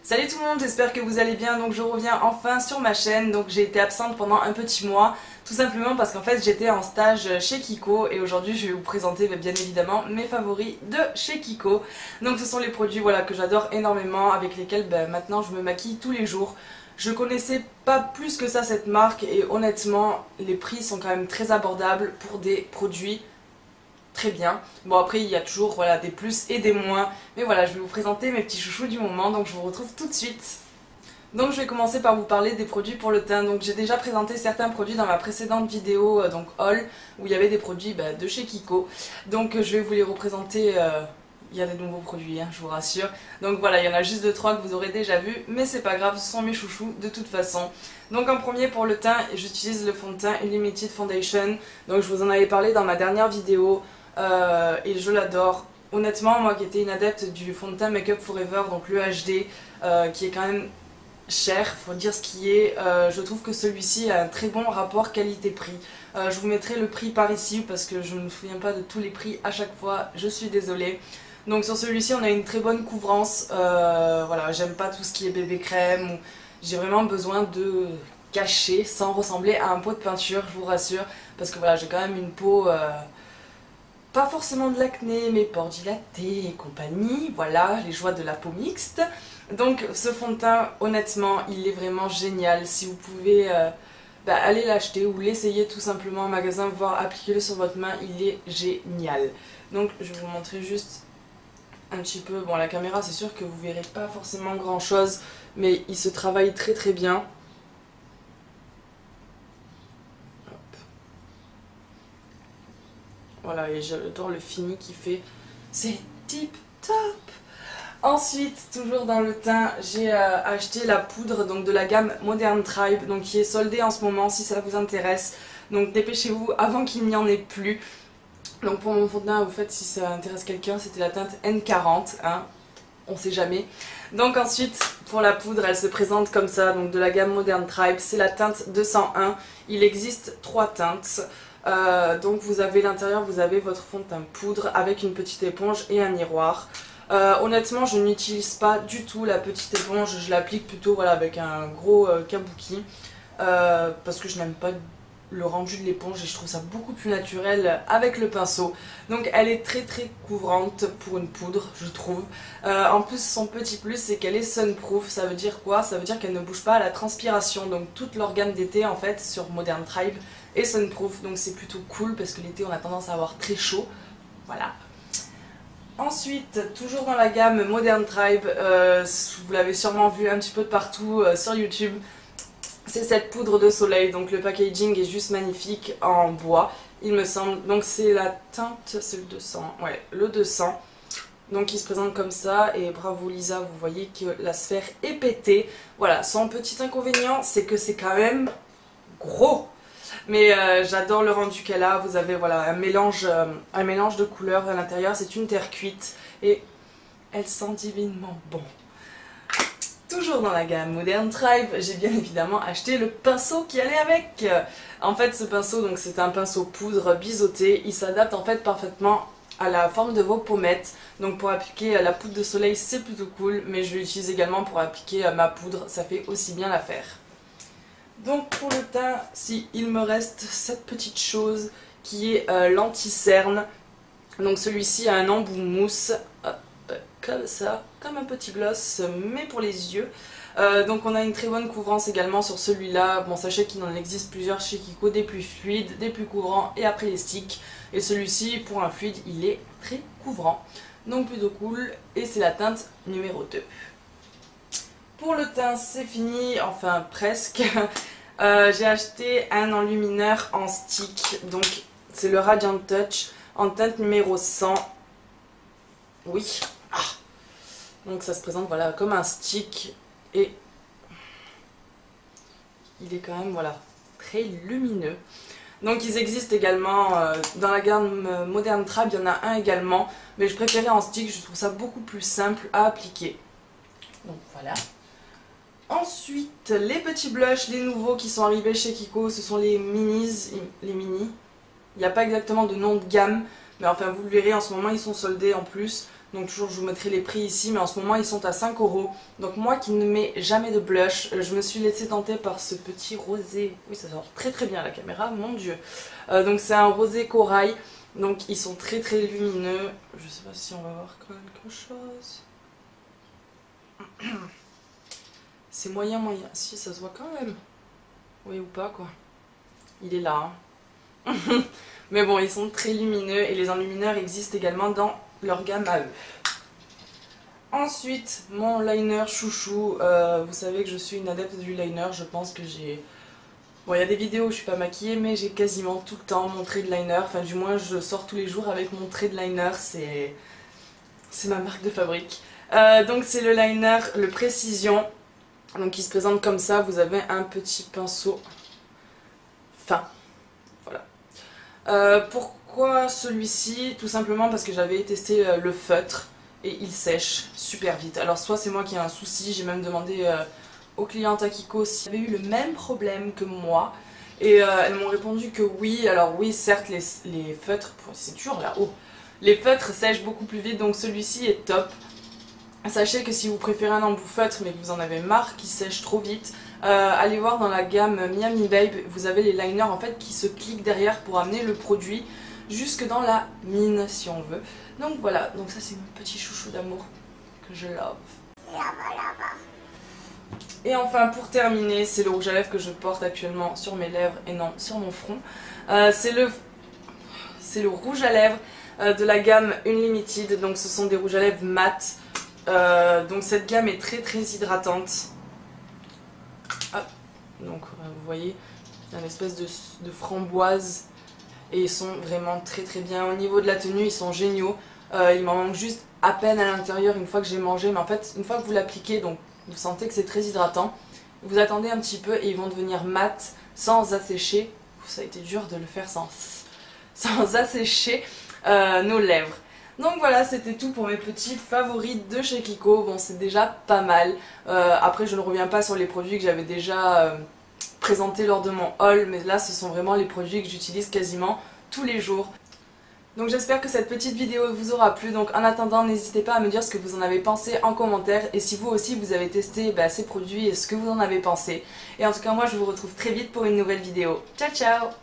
Salut tout le monde, j'espère que vous allez bien. Donc je reviens enfin sur ma chaîne. Donc j'ai été absente pendant un petit mois, tout simplement parce qu'en fait j'étais en stage chez Kiko et aujourd'hui je vais vous présenter bien évidemment mes favoris de chez Kiko. Donc ce sont les produits voilà, que j'adore énormément, avec lesquels maintenant je me maquille tous les jours. Je connaissais pas plus que ça cette marque et honnêtement les prix sont quand même très abordables pour des produits très bien. Bon après il y a toujours voilà, des plus et des moins, mais voilà, je vais vous présenter mes petits chouchous du moment, donc je vous retrouve tout de suite. Donc je vais commencer par vous parler des produits pour le teint. Donc j'ai déjà présenté certains produits dans ma précédente vidéo, donc haul, où il y avait des produits de chez Kiko. Donc je vais vous les représenter, il y a des nouveaux produits, hein, je vous rassure. Donc voilà, il y en a juste 2-3 que vous aurez déjà vus, mais c'est pas grave, ce sont mes chouchous de toute façon. Donc en premier pour le teint, j'utilise le fond de teint Unlimited Foundation. Donc je vous en avais parlé dans ma dernière vidéo. Et je l'adore. Honnêtement, moi qui étais une adepte du fond de teint Make Up Forever, donc le HD, qui est quand même cher, faut dire ce qui est, je trouve que celui-ci a un très bon rapport qualité-prix. Je vous mettrai le prix par ici parce que je ne me souviens pas de tous les prix à chaque fois, je suis désolée. Donc sur celui-ci on a une très bonne couvrance, voilà, j'aime pas tout ce qui est bébé crème, j'ai vraiment besoin de cacher sans ressembler à un pot de peinture, je vous rassure, parce que voilà, j'ai quand même une peau... pas forcément de l'acné, mais pores dilatés et compagnie, voilà, les joies de la peau mixte. Donc ce fond de teint, honnêtement, il est vraiment génial. Si vous pouvez aller l'acheter ou l'essayer tout simplement en magasin, voire appliquer-le sur votre main, il est génial. Donc je vais vous montrer juste un petit peu, bon la caméra c'est sûr que vous verrez pas forcément grand chose, mais il se travaille très très bien. Voilà, et j'adore le fini qu'il fait, c'est tip top. Ensuite, toujours dans le teint, j'ai acheté la poudre donc de la gamme Modern Tribe, donc qui est soldée en ce moment si ça vous intéresse. Donc dépêchez-vous avant qu'il n'y en ait plus. Donc pour mon fond de teint, vous faites si ça intéresse quelqu'un, c'était la teinte N40, hein, on sait jamais. Donc ensuite, pour la poudre, elle se présente comme ça, donc de la gamme Modern Tribe, c'est la teinte 201. Il existe 3 teintes. Donc vous avez l'intérieur, vous avez votre fond de teint poudre avec une petite éponge et un miroir. Honnêtement je n'utilise pas du tout la petite éponge, je l'applique plutôt voilà, avec un gros kabuki parce que je n'aime pas le rendu de l'éponge et je trouve ça beaucoup plus naturel avec le pinceau. Donc elle est très très couvrante pour une poudre je trouve. En plus son petit plus c'est qu'elle est sunproof, ça veut dire quoi? Ça veut dire qu'elle ne bouge pas à la transpiration, donc toute l'organe d'été en fait sur Modern Tribe est sunproof, donc c'est plutôt cool parce que l'été on a tendance à avoir très chaud, voilà. Ensuite, toujours dans la gamme Modern Tribe, vous l'avez sûrement vu un petit peu de partout sur YouTube, c'est cette poudre de soleil, donc le packaging est juste magnifique en bois, il me semble, donc c'est la teinte, c'est le 200, ouais, le 200, donc il se présente comme ça, et bravo Lisa, vous voyez que la sphère est pétée, voilà, son petit inconvénient, c'est que c'est quand même gros. Mais j'adore le rendu qu'elle a, vous avez voilà, un mélange de couleurs à l'intérieur, c'est une terre cuite et elle sent divinement bon. Toujours dans la gamme Modern Tribe, j'ai bien évidemment acheté le pinceau qui allait avec. En fait ce pinceau, donc c'est un pinceau poudre biseauté, il s'adapte en fait parfaitement à la forme de vos pommettes. Donc pour appliquer la poudre de soleil c'est plutôt cool, mais je l'utilise également pour appliquer ma poudre, ça fait aussi bien l'affaire. Donc pour le teint, si il me reste cette petite chose qui est l'anti-cerne. Donc celui-ci a un embout mousse, comme ça, comme un petit gloss, mais pour les yeux. Donc on a une très bonne couvrance également sur celui-là. Bon, sachez qu'il en existe plusieurs chez Kiko, des plus fluides, des plus couvrants et après les sticks. Et celui-ci, pour un fluide, il est très couvrant. Donc plutôt cool, et c'est la teinte numéro 2. Pour le teint, c'est fini, enfin presque. J'ai acheté un enlumineur en stick, donc c'est le Radiant Touch en teinte numéro 100. Oui, donc ça se présente voilà, comme un stick et il est quand même voilà, très lumineux. Donc ils existent également dans la gamme Modern Tribe, il y en a un également, mais je préférais en stick, je trouve ça beaucoup plus simple à appliquer. Donc voilà. Ensuite, les petits blushs, les nouveaux qui sont arrivés chez Kiko, ce sont les minis, les mini. Il n'y a pas exactement de nom de gamme, mais enfin vous le verrez en ce moment ils sont soldés en plus. Donc toujours je vous mettrai les prix ici, mais en ce moment ils sont à 5 €. Donc moi qui ne mets jamais de blush, je me suis laissée tenter par ce petit rosé. Oui, ça sort très très bien à la caméra, mon dieu. Donc c'est un rosé corail, donc ils sont très très lumineux. Je sais pas si on va voir quelque chose. C'est moyen moyen, si ça se voit quand même. Oui ou pas quoi. Il est là. Hein. Mais bon, ils sont très lumineux et les enlumineurs existent également dans leur gamme à eux. Ensuite, mon liner chouchou. Vous savez que je suis une adepte du liner. Je pense que j'ai... Bon, il y a des vidéos où je suis pas maquillée, mais j'ai quasiment tout le temps mon trait de liner. Enfin, du moins, je sors tous les jours avec mon trait de liner. C'est ma marque de fabrique. Donc, c'est le liner, le Précision. Donc, il se présente comme ça. Vous avez un petit pinceau fin. Voilà. Pourquoi celui-ci? Tout simplement parce que j'avais testé le feutre et il sèche super vite. Alors soit c'est moi qui ai un souci, j'ai même demandé aux clientes à Kiko s'ils avaient eu le même problème que moi et elles m'ont répondu que oui. Alors oui, certes les feutres, c'est dur là-haut, les feutres sèchent beaucoup plus vite, donc celui-ci est top. Sachez que si vous préférez un embout feutre mais que vous en avez marre qui sèche trop vite, allez voir dans la gamme Miami Babe, vous avez les liners en fait qui se cliquent derrière pour amener le produit jusque dans la mine si on veut. Donc voilà, donc ça c'est mon petit chouchou d'amour que je love. Et enfin pour terminer, c'est le rouge à lèvres que je porte actuellement sur mes lèvres et non sur mon front. C'est le rouge à lèvres de la gamme Unlimited, donc ce sont des rouges à lèvres mat. Donc cette gamme est très très hydratante. Hop. Donc vous voyez, il y a une espèce de framboise et ils sont vraiment très très bien. Au niveau de la tenue, ils sont géniaux. Il m'en manque juste à peine à l'intérieur une fois que j'ai mangé, mais en fait une fois que vous l'appliquez, donc vous sentez que c'est très hydratant, vous attendez un petit peu et ils vont devenir mat sans assécher. Ça a été dur de le faire sans assécher nos lèvres. Donc voilà, c'était tout pour mes petits favoris de chez Kiko. Bon, c'est déjà pas mal. Après, je ne reviens pas sur les produits que j'avais déjà présentés lors de mon haul, mais là, ce sont vraiment les produits que j'utilise quasiment tous les jours. Donc j'espère que cette petite vidéo vous aura plu. Donc en attendant, n'hésitez pas à me dire ce que vous en avez pensé en commentaire. Et si vous aussi, vous avez testé ces produits et ce que vous en avez pensé. Et en tout cas, moi, je vous retrouve très vite pour une nouvelle vidéo. Ciao, ciao!